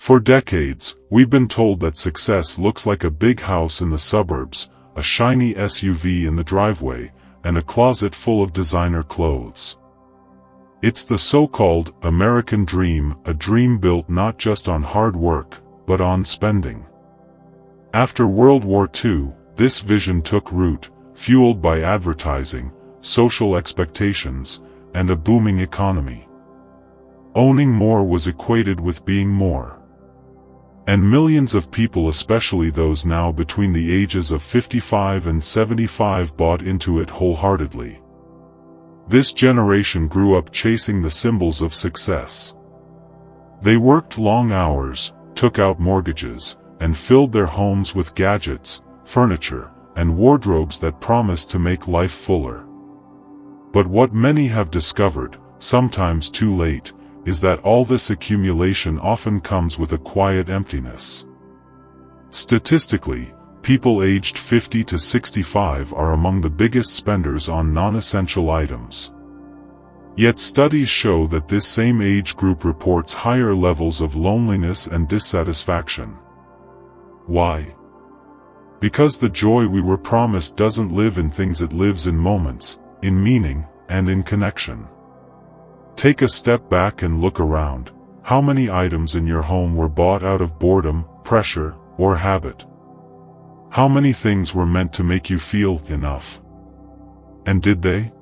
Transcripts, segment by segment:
For decades, we've been told that success looks like a big house in the suburbs, a shiny SUV in the driveway, and a closet full of designer clothes. It's the so-called American dream, a dream built not just on hard work, but on spending. After World War II, this vision took root, fueled by advertising, social expectations, and a booming economy. Owning more was equated with being more. And millions of people, especially those now between the ages of 55 and 75, bought into it wholeheartedly. This generation grew up chasing the symbols of success. They worked long hours, took out mortgages, and filled their homes with gadgets, furniture, and wardrobes that promised to make life fuller. But what many have discovered, sometimes too late, is that all this accumulation often comes with a quiet emptiness. Statistically, people aged 50 to 65 are among the biggest spenders on non-essential items. Yet studies show that this same age group reports higher levels of loneliness and dissatisfaction. Why? Because the joy we were promised doesn't live in things, it lives in moments, in meaning, and in connection. Take a step back and look around. How many items in your home were bought out of boredom, pressure, or habit? How many things were meant to make you feel enough? And did they?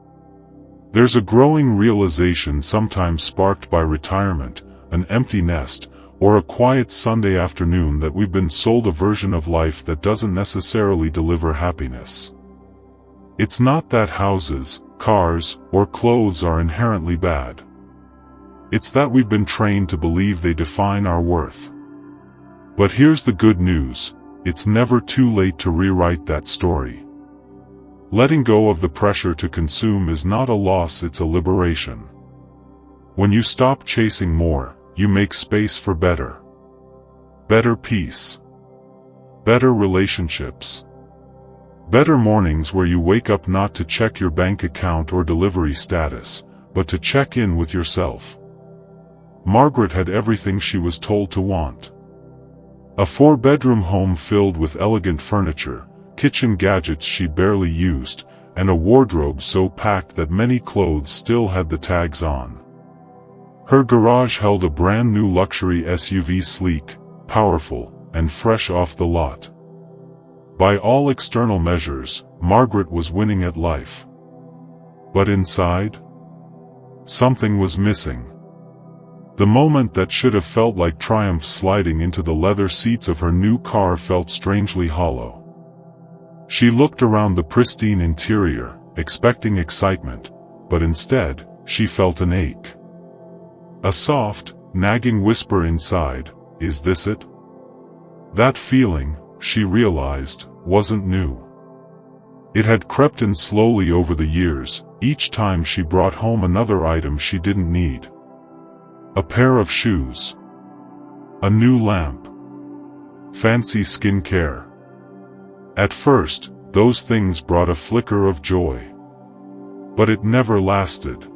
There's a growing realization, sometimes sparked by retirement, an empty nest, or a quiet Sunday afternoon, that we've been sold a version of life that doesn't necessarily deliver happiness. It's not that houses, cars, or clothes are inherently bad. It's that we've been trained to believe they define our worth. But here's the good news: it's never too late to rewrite that story. Letting go of the pressure to consume is not a loss, it's a liberation. When you stop chasing more, you make space for better. Better peace. Better relationships. Better mornings where you wake up not to check your bank account or delivery status, but to check in with yourself. Margaret had everything she was told to want. A 4-bedroom home filled with elegant furniture, kitchen gadgets she barely used, and a wardrobe so packed that many clothes still had the tags on. Her garage held a brand new luxury SUV, sleek, powerful, and fresh off the lot. By all external measures, Margaret was winning at life. But inside, something was missing. The moment that should have felt like triumph sliding into the leather seats of her new car felt strangely hollow. She looked around the pristine interior, expecting excitement, but instead, she felt an ache. A soft, nagging whisper inside, "Is this it?" That feeling, she realized, wasn't new. It had crept in slowly over the years, each time she brought home another item she didn't need. A pair of shoes. A new lamp. Fancy skin care. At first, those things brought a flicker of joy. But it never lasted.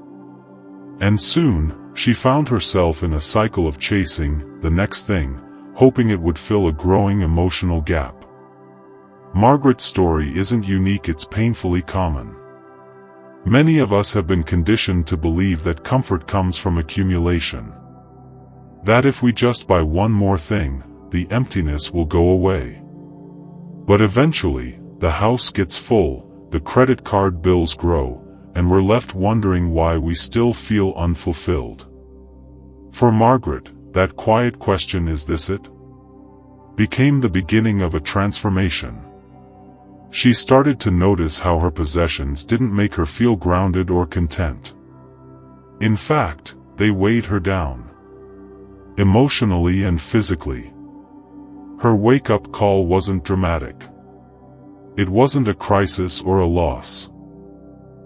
And soon, she found herself in a cycle of chasing the next thing, hoping it would fill a growing emotional gap. Margaret's story isn't unique, it's painfully common. Many of us have been conditioned to believe that comfort comes from accumulation. That if we just buy one more thing, the emptiness will go away. But eventually, the house gets full, the credit card bills grow, and we're left wondering why we still feel unfulfilled. For Margaret, that quiet question, "Is this it?" became the beginning of a transformation. She started to notice how her possessions didn't make her feel grounded or content. In fact, they weighed her down. Emotionally and physically. Her wake-up call wasn't dramatic. It wasn't a crisis or a loss.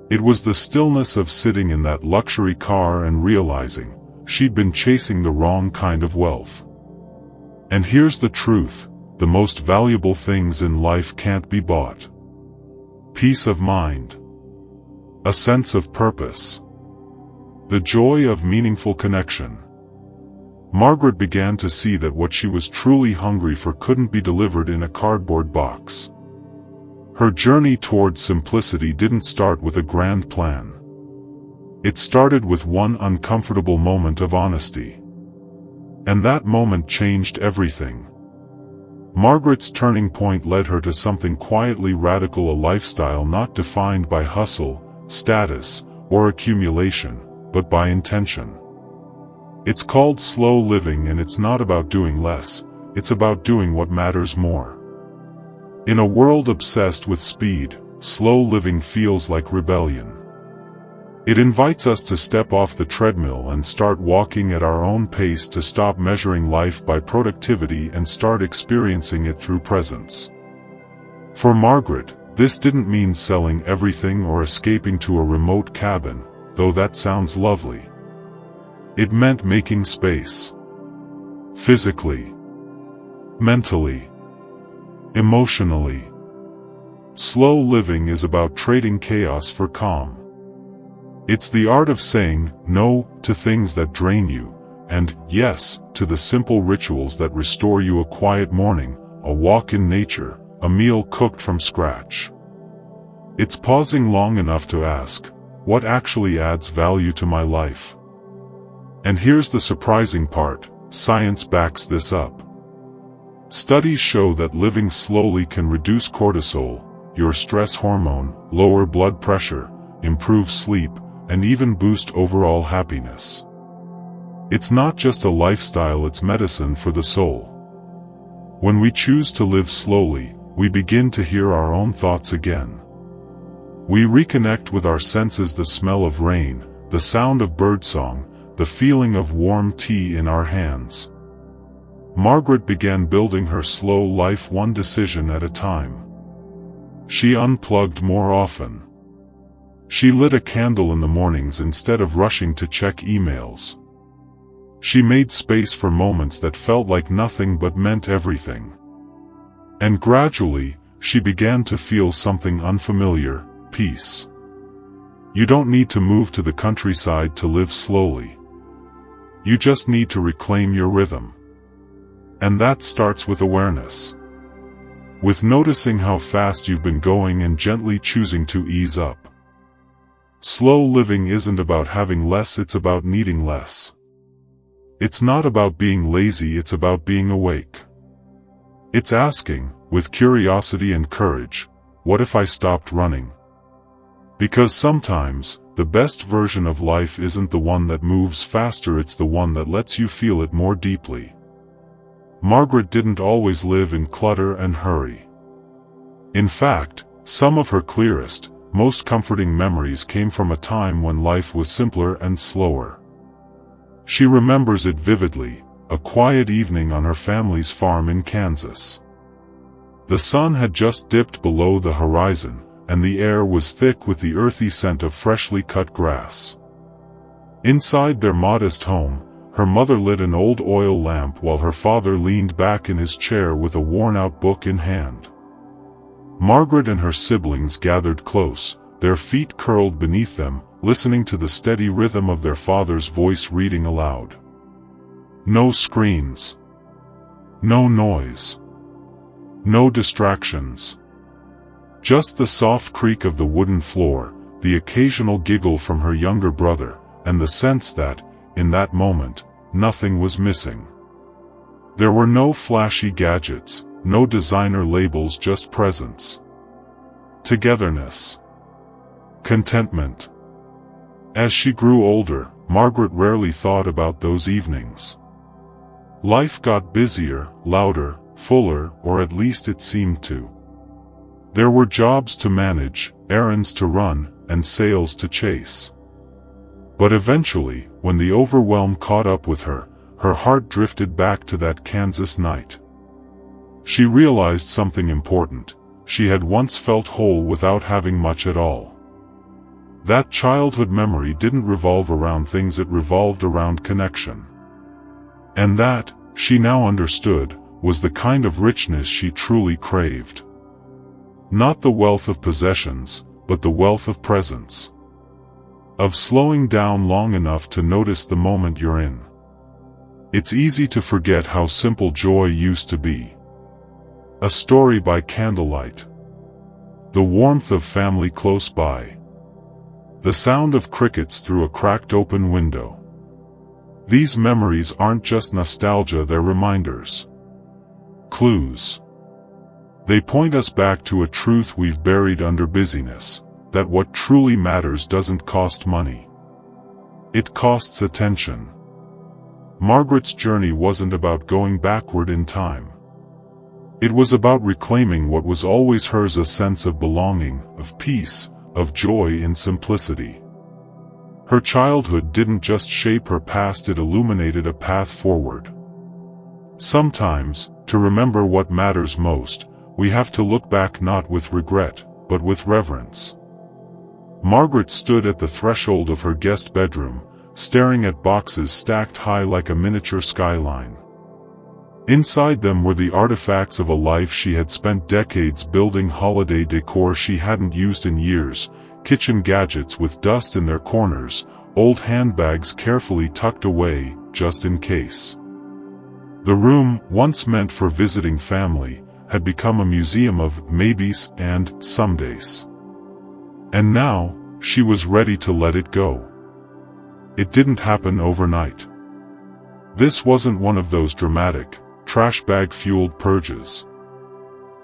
It was the stillness of sitting in that luxury car and realizing she'd been chasing the wrong kind of wealth. And here's the truth: the most valuable things in life can't be bought. Peace of mind. A sense of purpose. The joy of meaningful connection. Margaret began to see that what she was truly hungry for couldn't be delivered in a cardboard box. Her journey towards simplicity didn't start with a grand plan. It started with one uncomfortable moment of honesty. And that moment changed everything. Margaret's turning point led her to something quietly radical, a lifestyle not defined by hustle, status, or accumulation, but by intention. It's called slow living, and it's not about doing less, it's about doing what matters more. In a world obsessed with speed, slow living feels like rebellion. It invites us to step off the treadmill and start walking at our own pace, to stop measuring life by productivity and start experiencing it through presence. For Margaret, this didn't mean selling everything or escaping to a remote cabin, though that sounds lovely. It meant making space. Physically, mentally, emotionally. Slow living is about trading chaos for calm. It's the art of saying no to things that drain you, and yes to the simple rituals that restore you: a quiet morning, a walk in nature, a meal cooked from scratch. It's pausing long enough to ask, what actually adds value to my life? And here's the surprising part: science backs this up. Studies show that living slowly can reduce cortisol, your stress hormone, lower blood pressure, improve sleep, and even boost overall happiness. It's not just a lifestyle, it's medicine for the soul. When we choose to live slowly, we begin to hear our own thoughts again. We reconnect with our senses: the smell of rain, the sound of birdsong, the feeling of warm tea in our hands. Margaret began building her slow life one decision at a time. She unplugged more often. She lit a candle in the mornings instead of rushing to check emails. She made space for moments that felt like nothing but meant everything. And gradually, she began to feel something unfamiliar: peace. You don't need to move to the countryside to live slowly. You just need to reclaim your rhythm. And that starts with awareness. With noticing how fast you've been going and gently choosing to ease up. Slow living isn't about having less, it's about needing less. It's not about being lazy, it's about being awake. It's asking, with curiosity and courage, what if I stopped running? Because sometimes, the best version of life isn't the one that moves faster, it's the one that lets you feel it more deeply. Margaret didn't always live in clutter and hurry. In fact, some of her clearest, most comforting memories came from a time when life was simpler and slower. She remembers it vividly: a quiet evening on her family's farm in Kansas. The sun had just dipped below the horizon, and the air was thick with the earthy scent of freshly cut grass. Inside their modest home, her mother lit an old oil lamp while her father leaned back in his chair with a worn-out book in hand. Margaret and her siblings gathered close, their feet curled beneath them, listening to the steady rhythm of their father's voice reading aloud. No screens. No noise. No distractions. Just the soft creak of the wooden floor, the occasional giggle from her younger brother, and the sense that, in that moment, nothing was missing. There were no flashy gadgets, no designer labels, just presence. Togetherness. Contentment. As she grew older, Margaret rarely thought about those evenings. Life got busier, louder, fuller, or at least it seemed to. There were jobs to manage, errands to run, and sales to chase. But eventually, when the overwhelm caught up with her, her heart drifted back to that Kansas night. She realized something important: she had once felt whole without having much at all. That childhood memory didn't revolve around things, it revolved around connection. And that, she now understood, was the kind of richness she truly craved. Not the wealth of possessions, but the wealth of presence. Of slowing down long enough to notice the moment you're in. It's easy to forget how simple joy used to be. A story by candlelight. The warmth of family close by. The sound of crickets through a cracked open window. These memories aren't just nostalgia, they're reminders. Clues. They point us back to a truth we've buried under busyness, that what truly matters doesn't cost money. It costs attention. Margaret's journey wasn't about going backward in time. It was about reclaiming what was always hers, a sense of belonging, of peace, of joy in simplicity. Her childhood didn't just shape her past, it illuminated a path forward. Sometimes, to remember what matters most, we have to look back not with regret, but with reverence. Margaret stood at the threshold of her guest bedroom, staring at boxes stacked high like a miniature skyline. Inside them were the artifacts of a life she had spent decades building, holiday decor she hadn't used in years, kitchen gadgets with dust in their corners, old handbags carefully tucked away, just in case. The room, once meant for visiting family, had become a museum of maybes and somedays. And now, she was ready to let it go. It didn't happen overnight. This wasn't one of those dramatic, trash bag-fueled purges.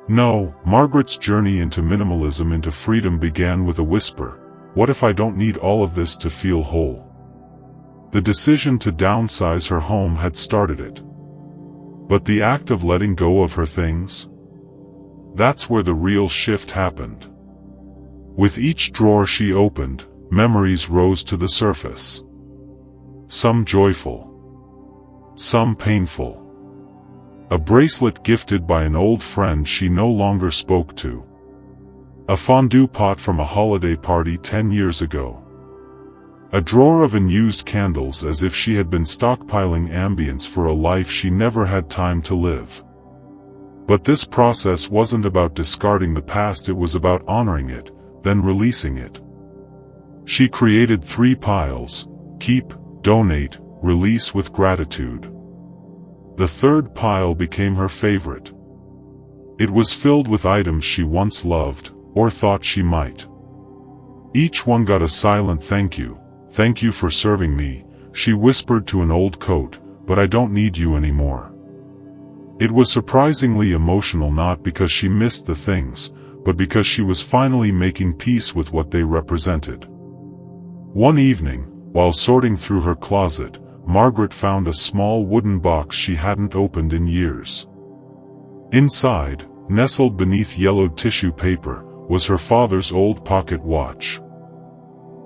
No, Margaret's journey into minimalism, into freedom, began with a whisper: what if I don't need all of this to feel whole? The decision to downsize her home had started it. But the act of letting go of her things? That's where the real shift happened. With each drawer she opened, memories rose to the surface. Some joyful. Some painful. A bracelet gifted by an old friend she no longer spoke to. A fondue pot from a holiday party 10 years ago. A drawer of unused candles, as if she had been stockpiling ambience for a life she never had time to live. But this process wasn't about discarding the past, it was about honoring it, then releasing it. She created 3 piles: keep, donate, release with gratitude. The third pile became her favorite. It was filled with items she once loved, or thought she might. Each one got a silent thank you for serving me, she whispered to an old coat, but I don't need you anymore. It was surprisingly emotional, not because she missed the things, but because she was finally making peace with what they represented. One evening, while sorting through her closet, Margaret found a small wooden box she hadn't opened in years. Inside, nestled beneath yellowed tissue paper, was her father's old pocket watch.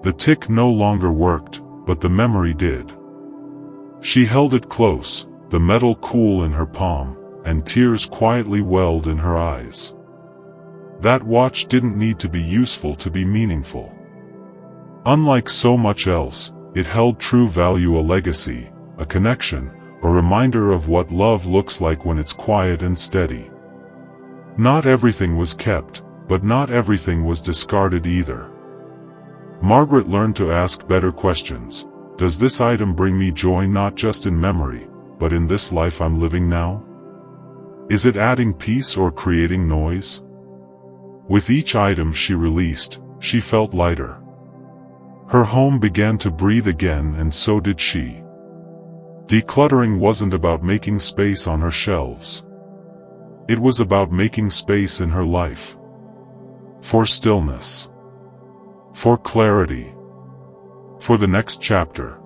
The tick no longer worked, but the memory did. She held it close, the metal cool in her palm, and tears quietly welled in her eyes. That watch didn't need to be useful to be meaningful. Unlike so much else, it held true value, a legacy, a connection, a reminder of what love looks like when it's quiet and steady. Not everything was kept, but not everything was discarded either. Margaret learned to ask better questions. Does this item bring me joy, not just in memory, but in this life I'm living now? Is it adding peace or creating noise? With each item she released, she felt lighter. Her home began to breathe again, and so did she. Decluttering wasn't about making space on her shelves. It was about making space in her life. For stillness. For clarity. For the next chapter.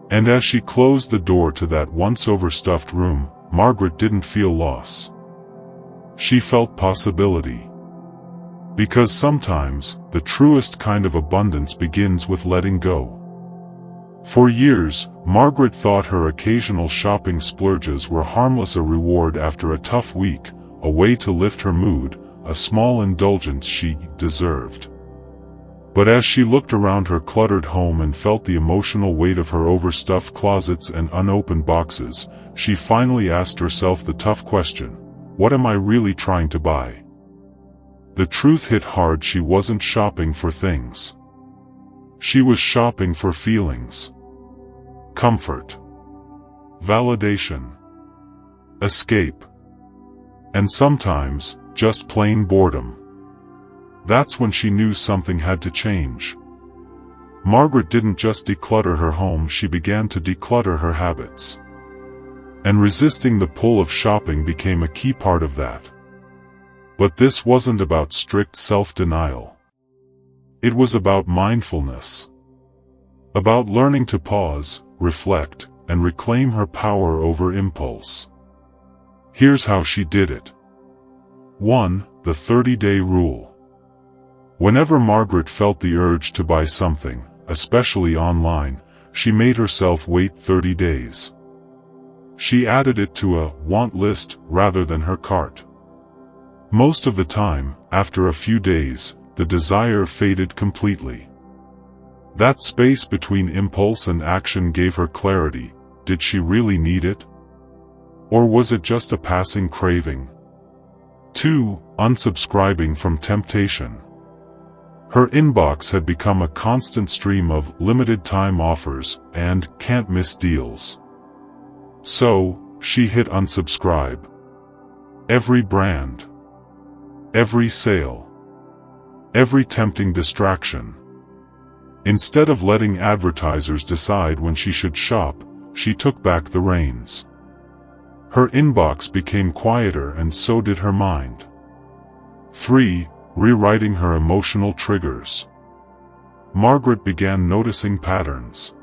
And as she closed the door to that once overstuffed room, Margaret didn't feel loss. She felt possibility. Because sometimes, the truest kind of abundance begins with letting go. For years, Margaret thought her occasional shopping splurges were harmless, a reward after a tough week, a way to lift her mood, a small indulgence she deserved. But as she looked around her cluttered home and felt the emotional weight of her overstuffed closets and unopened boxes, she finally asked herself the tough question: what am I really trying to buy? The truth hit hard. She wasn't shopping for things. She was shopping for feelings. Comfort. validation, escape, and sometimes, just plain boredom. That's when she knew something had to change. Margaret didn't just declutter her home, she began to declutter her habits. And resisting the pull of shopping became a key part of that. But this wasn't about strict self-denial. It was about mindfulness. About learning to pause, reflect, and reclaim her power over impulse. Here's how she did it. 1. The 30-day rule. Whenever Margaret felt the urge to buy something, especially online, she made herself wait 30 days. She added it to a want list rather than her cart. Most of the time, after a few days, the desire faded completely. That space between impulse and action gave her clarity. Did she really need it? Or was it just a passing craving? 2. Unsubscribing from temptation. Her inbox had become a constant stream of limited-time offers and can't-miss deals. So, she hit unsubscribe. Every brand, every sale, every tempting distraction. Instead of letting advertisers decide when she should shop, she took back the reins. Her inbox became quieter and so did her mind. 3. Rewriting her emotional triggers. Margaret began noticing patterns.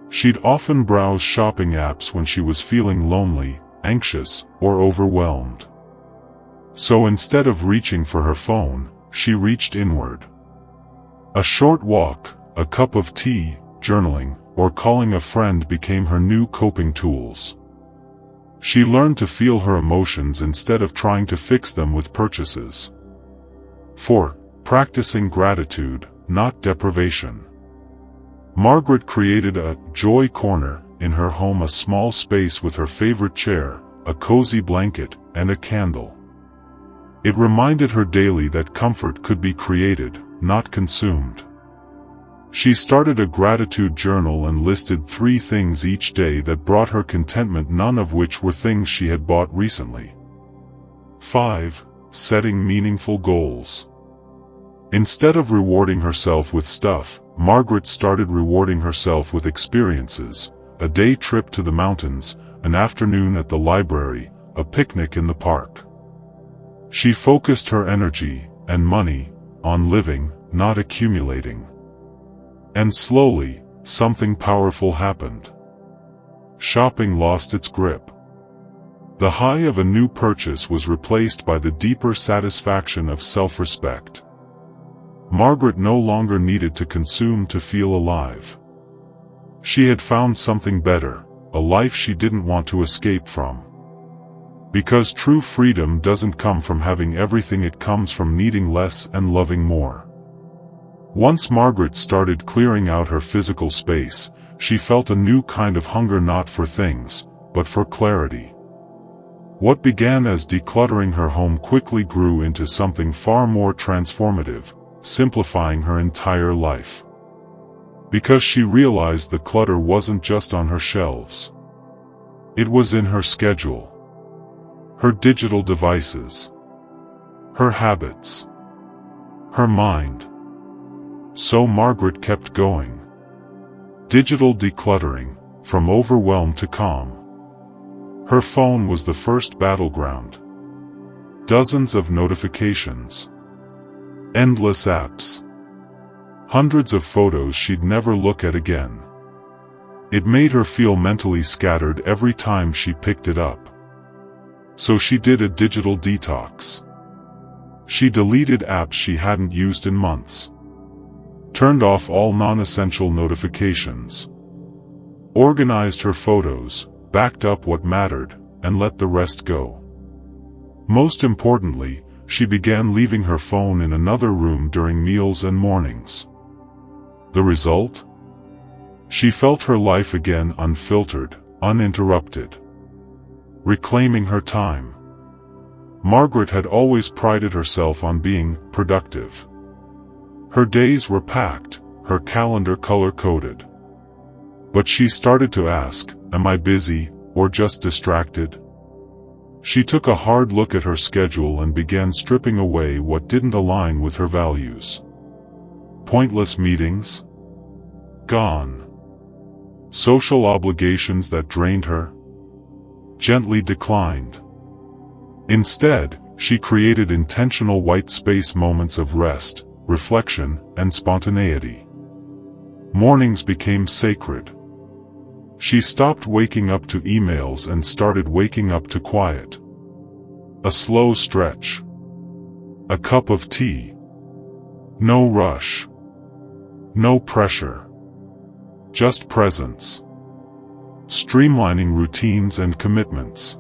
She'd often browse shopping apps when she was feeling lonely, anxious, or overwhelmed. So instead of reaching for her phone, she reached inward. A short walk, a cup of tea, journaling, or calling a friend became her new coping tools. She learned to feel her emotions instead of trying to fix them with purchases. 4. Practicing gratitude, not deprivation. Margaret created a joy corner in her home, a small space with her favorite chair, a cozy blanket, and a candle. It reminded her daily that comfort could be created, not consumed. She started a gratitude journal and listed 3 things each day that brought her contentment, none of which were things she had bought recently. 5. Setting meaningful goals. Instead of rewarding herself with stuff, Margaret started rewarding herself with experiences: a day trip to the mountains, an afternoon at the library, a picnic in the park. She focused her energy and money on living, not accumulating. And slowly, something powerful happened. Shopping lost its grip. The high of a new purchase was replaced by the deeper satisfaction of self-respect. Margaret no longer needed to consume to feel alive. She had found something better, a life she didn't want to escape from. Because true freedom doesn't come from having everything, it comes from needing less and loving more. Once Margaret started clearing out her physical space, she felt a new kind of hunger, not for things, but for clarity. What began as decluttering her home quickly grew into something far more transformative, simplifying her entire life. Because she realized the clutter wasn't just on her shelves. It was in her schedule, her digital devices, her habits, her mind. So Margaret kept going. Digital decluttering, from overwhelm to calm. Her phone was the first battleground. Dozens of notifications. Endless apps. Hundreds of photos she'd never look at again. It made her feel mentally scattered every time she picked it up. So she did a digital detox. She deleted apps she hadn't used in months. Turned off all non-essential notifications. Organized her photos, backed up what mattered, and let the rest go. Most importantly, she began leaving her phone in another room during meals and mornings. The result? She felt her life again, unfiltered, uninterrupted. Reclaiming her time. Margaret had always prided herself on being productive. Her days were packed, her calendar color-coded. But she started to ask, Am I busy, or just distracted? She took a hard look at her schedule and began stripping away what didn't align with her values. Pointless meetings? Gone. Social obligations that drained her? Gently declined. Instead, she created intentional white space moments of rest, reflection, and spontaneity. Mornings became sacred. She stopped waking up to emails and started waking up to quiet. A slow stretch. A cup of tea. No rush. No pressure. Just presence. Streamlining routines and commitments.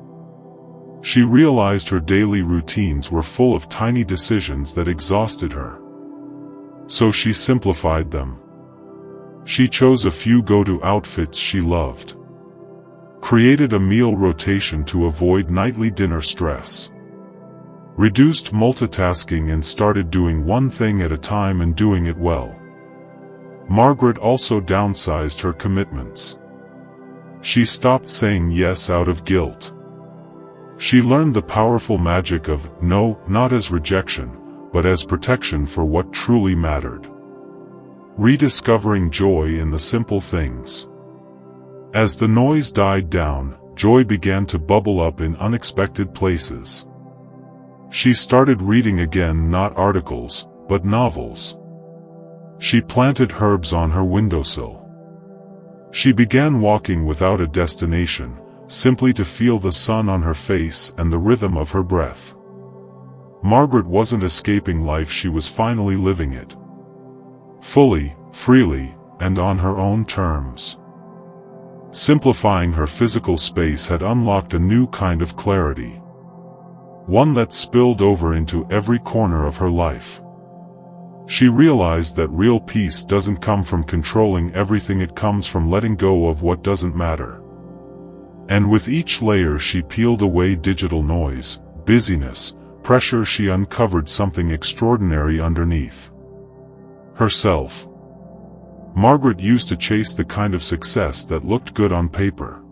She realized her daily routines were full of tiny decisions that exhausted her. So she simplified them. She chose a few go-to outfits she loved. Created a meal rotation to avoid nightly dinner stress. Reduced multitasking and started doing one thing at a time and doing it well. Margaret also downsized her commitments. She stopped saying yes out of guilt. She learned the powerful magic of no, not as rejection, but as protection for what truly mattered. Rediscovering joy in the simple things. As the noise died down, joy began to bubble up in unexpected places. She started reading again, not articles, but novels. She planted herbs on her windowsill. She began walking without a destination, simply to feel the sun on her face and the rhythm of her breath. Margaret wasn't escaping life, she was finally living it. Fully, freely, and on her own terms. Simplifying her physical space had unlocked a new kind of clarity. One that spilled over into every corner of her life. She realized that real peace doesn't come from controlling everything, it comes from letting go of what doesn't matter. And with each layer she peeled away digital noise, busyness, pressure, she uncovered something extraordinary underneath. Herself. Margaret used to chase the kind of success that looked good on paper.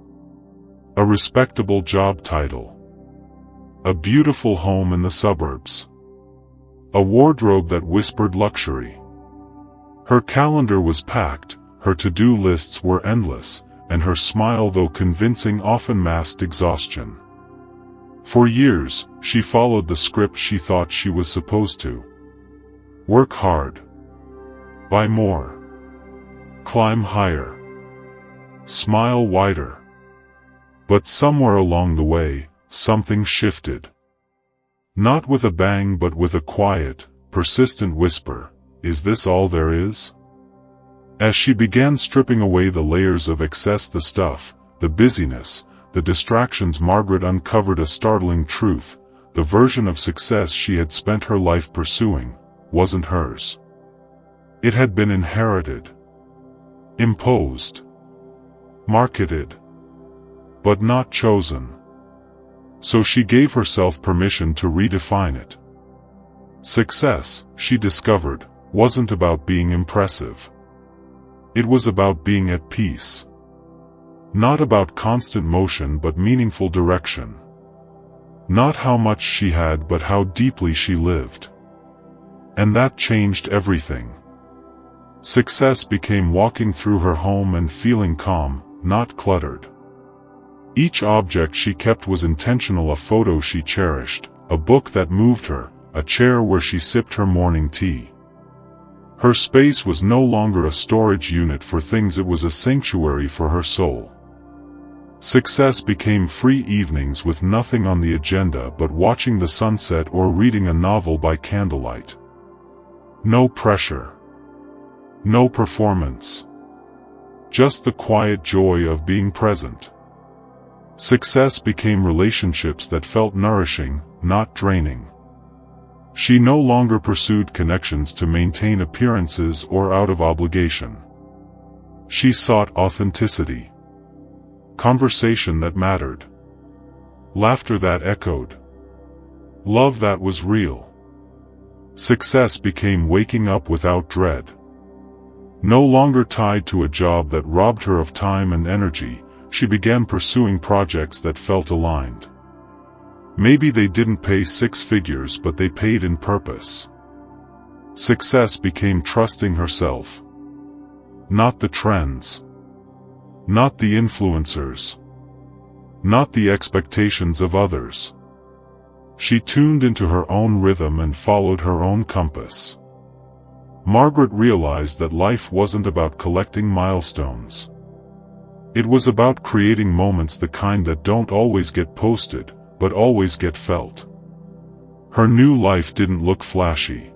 A respectable job title. A beautiful home in the suburbs. A wardrobe that whispered luxury. Her calendar was packed, her to-do lists were endless, and her smile, though convincing, often masked exhaustion. For years, she followed the script she thought she was supposed to. Work hard. Buy more. Climb higher. Smile wider. But somewhere along the way, something shifted. Not with a bang, but with a quiet, persistent whisper. Is this all there is? As she began stripping away the layers of excess, the stuff, the busyness, the distractions, Margaret uncovered a startling truth. The version of success she had spent her life pursuing wasn't hers. It had been inherited. Imposed. Marketed. But not chosen. So she gave herself permission to redefine it. Success, she discovered, wasn't about being impressive. It was about being at peace. Not about constant motion, but meaningful direction. Not how much she had, but how deeply she lived. And that changed everything. Success became walking through her home and feeling calm, not cluttered. Each object she kept was intentional, a photo she cherished, a book that moved her, a chair where she sipped her morning tea. Her space was no longer a storage unit for things, it was a sanctuary for her soul. Success became free evenings with nothing on the agenda but watching the sunset or reading a novel by candlelight. No pressure. No performance. Just the quiet joy of being present. Success became relationships that felt nourishing, not draining. She no longer pursued connections to maintain appearances or out of obligation. She sought authenticity. Conversation that mattered. Laughter that echoed. Love that was real. Success became waking up without dread. No longer tied to a job that robbed her of time and energy, she began pursuing projects that felt aligned. Maybe they didn't pay six figures, but they paid in purpose. Success became trusting herself. Not the trends. Not the influencers. Not the expectations of others. She tuned into her own rhythm and followed her own compass. Margaret realized that life wasn't about collecting milestones. It was about creating moments, the kind that don't always get posted, but always get felt. Her new life didn't look flashy,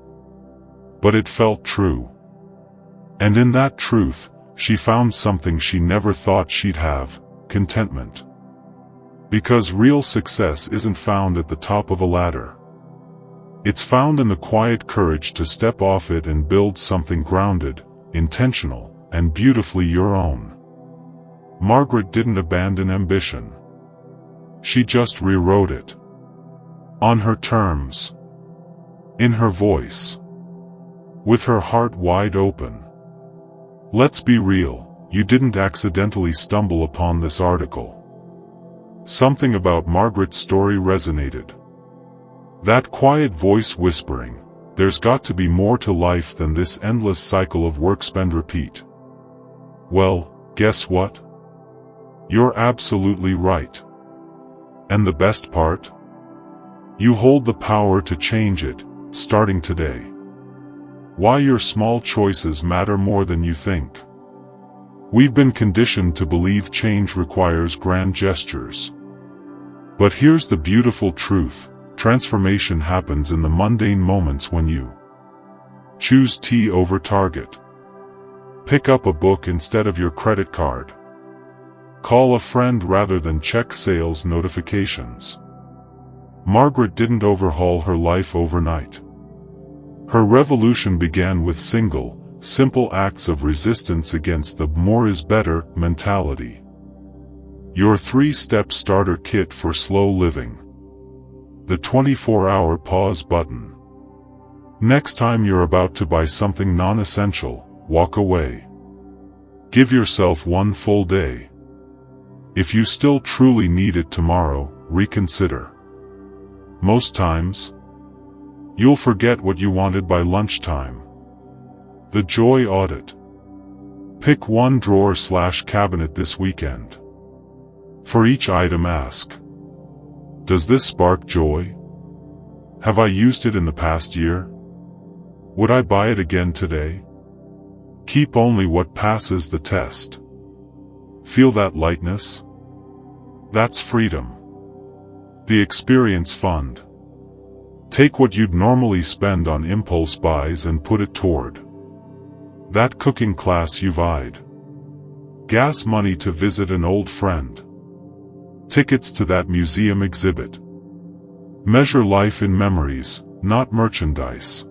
but it felt true. And in that truth, she found something she never thought she'd have: contentment. Because real success isn't found at the top of a ladder. It's found in the quiet courage to step off it and build something grounded, intentional, and beautifully your own. Margaret didn't abandon ambition. She just rewrote it. On her terms. In her voice. With her heart wide open. Let's be real, you didn't accidentally stumble upon this article. Something about Margaret's story resonated. That quiet voice whispering, there's got to be more to life than this endless cycle of work, spend, repeat. Well, guess what? You're absolutely right. And the best part? You hold the power to change it, starting today. Why your small choices matter more than you think. We've been conditioned to believe change requires grand gestures. But here's the beautiful truth: transformation happens in the mundane moments when you choose tea over Target. Pick up a book instead of your credit card. Call a friend rather than check sales notifications. Margaret didn't overhaul her life overnight. Her revolution began with simple acts of resistance against the more is better mentality. Your 3-step starter kit for slow living. The 24-hour pause button. Next time you're about to buy something non-essential, walk away. Give yourself one full day. If you still truly need it tomorrow, reconsider. Most times, you'll forget what you wanted by lunchtime. The Joy Audit. Pick one drawer/cabinet this weekend. For each item ask, does this spark joy? Have I used it in the past year? Would I buy it again today? Keep only what passes the test. Feel that lightness? That's freedom. The Experience Fund. Take what you'd normally spend on impulse buys and put it toward that cooking class you've eyed. Gas money to visit an old friend. Tickets to that museum exhibit. Measure life in memories, not merchandise.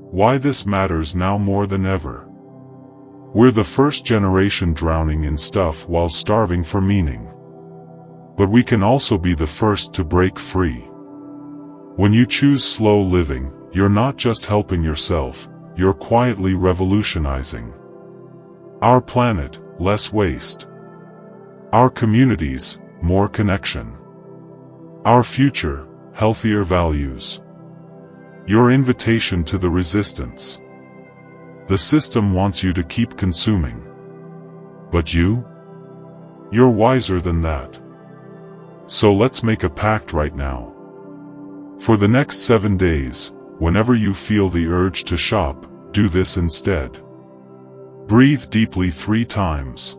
Why this matters now more than ever. We're the first generation drowning in stuff while starving for meaning. But we can also be the first to break free. When you choose slow living, you're not just helping yourself, you're quietly revolutionizing our planet. Less waste. Our communities, more connection. Our future, healthier values. Your invitation to the resistance. The system wants you to keep consuming. But you're wiser than that. So let's make a pact right now. For the next 7 days, whenever you feel the urge to shop, do this instead. Breathe deeply 3 times.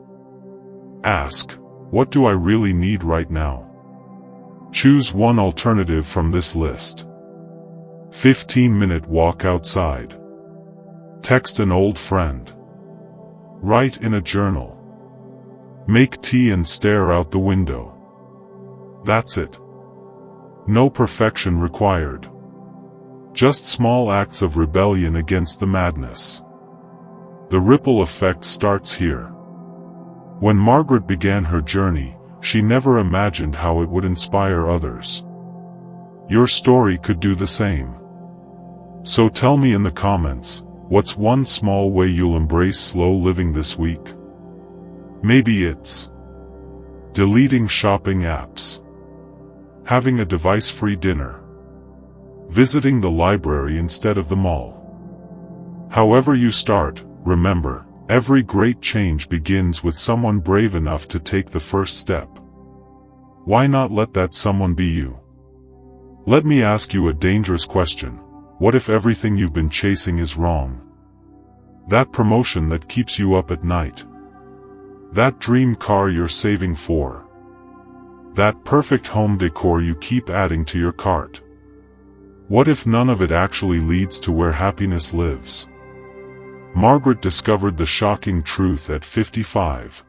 Ask, what do I really need right now? Choose one alternative from this list. 15-minute walk outside. Text an old friend. Write in a journal. Make tea and stare out the window. That's it. No perfection required. Just small acts of rebellion against the madness. The ripple effect starts here. When Margaret began her journey, she never imagined how it would inspire others. Your story could do the same. So tell me in the comments, what's one small way you'll embrace slow living this week? Maybe it's Deleting shopping apps. Having a device-free dinner. Visiting the library instead of the mall. However you start, remember, every great change begins with someone brave enough to take the first step. Why not let that someone be you? Let me ask you a dangerous question. What if everything you've been chasing is wrong? That promotion that keeps you up at night. That dream car you're saving for. That perfect home decor you keep adding to your cart. What if none of it actually leads to where happiness lives? Margaret discovered the shocking truth at 55.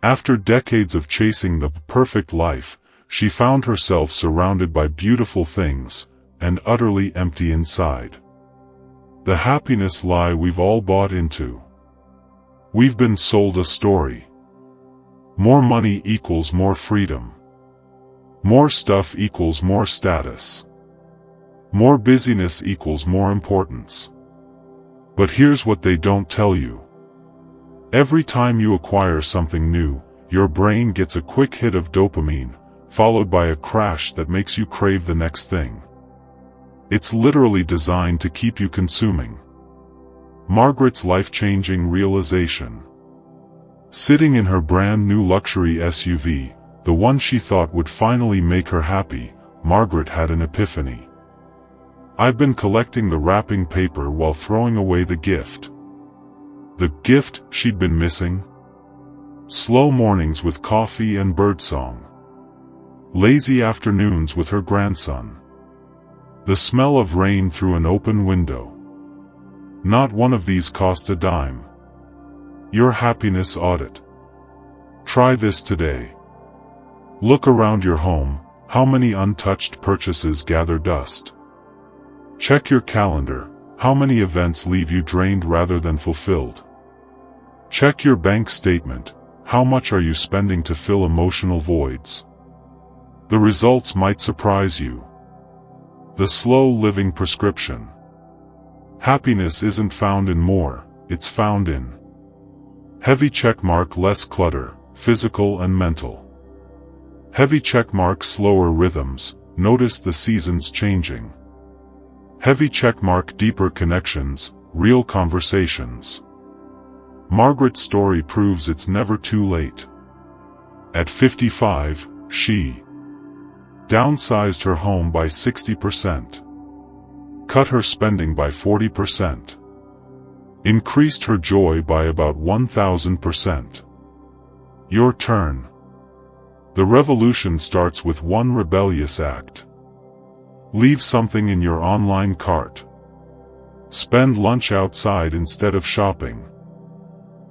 After decades of chasing the perfect life, she found herself surrounded by beautiful things, and utterly empty inside. The happiness lie we've all bought into. We've been sold a story. More money equals more freedom. More stuff equals more status. More busyness equals more importance. But here's what they don't tell you. Every time you acquire something new, your brain gets a quick hit of dopamine, followed by a crash that makes you crave the next thing. It's literally designed to keep you consuming. Margaret's life-changing realization. Sitting in her brand new luxury SUV, the one she thought would finally make her happy, Margaret had an epiphany. I've been collecting the wrapping paper while throwing away the gift. The gift she'd been missing? Slow mornings with coffee and birdsong. Lazy afternoons with her grandson. The smell of rain through an open window. Not one of these cost a dime. Your happiness audit. Try this today. Look around your home, how many untouched purchases gather dust? Check your calendar, how many events leave you drained rather than fulfilled? Check your bank statement, how much are you spending to fill emotional voids? The results might surprise you. The slow living prescription. Happiness isn't found in more, it's found in heavy checkmark less clutter, physical and mental. Heavy checkmark slower rhythms, notice the seasons changing. Heavy checkmark deeper connections, real conversations. Margaret's story proves it's never too late. At 55, she downsized her home by 60%. Cut her spending by 40%. Increased her joy by about 1,000%. Your turn. The revolution starts with one rebellious act. Leave something in your online cart. Spend lunch outside instead of shopping.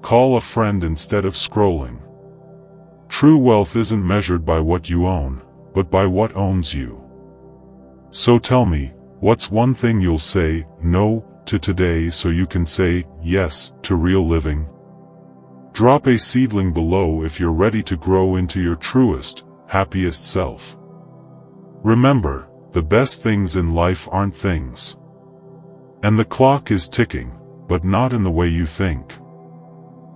Call a friend instead of scrolling. True wealth isn't measured by what you own, but by what owns you. So tell me, what's one thing you'll say no to today so you can say yes to real living? Drop a seedling below if you're ready to grow into your truest, happiest self. Remember, the best things in life aren't things. And the clock is ticking, but not in the way you think.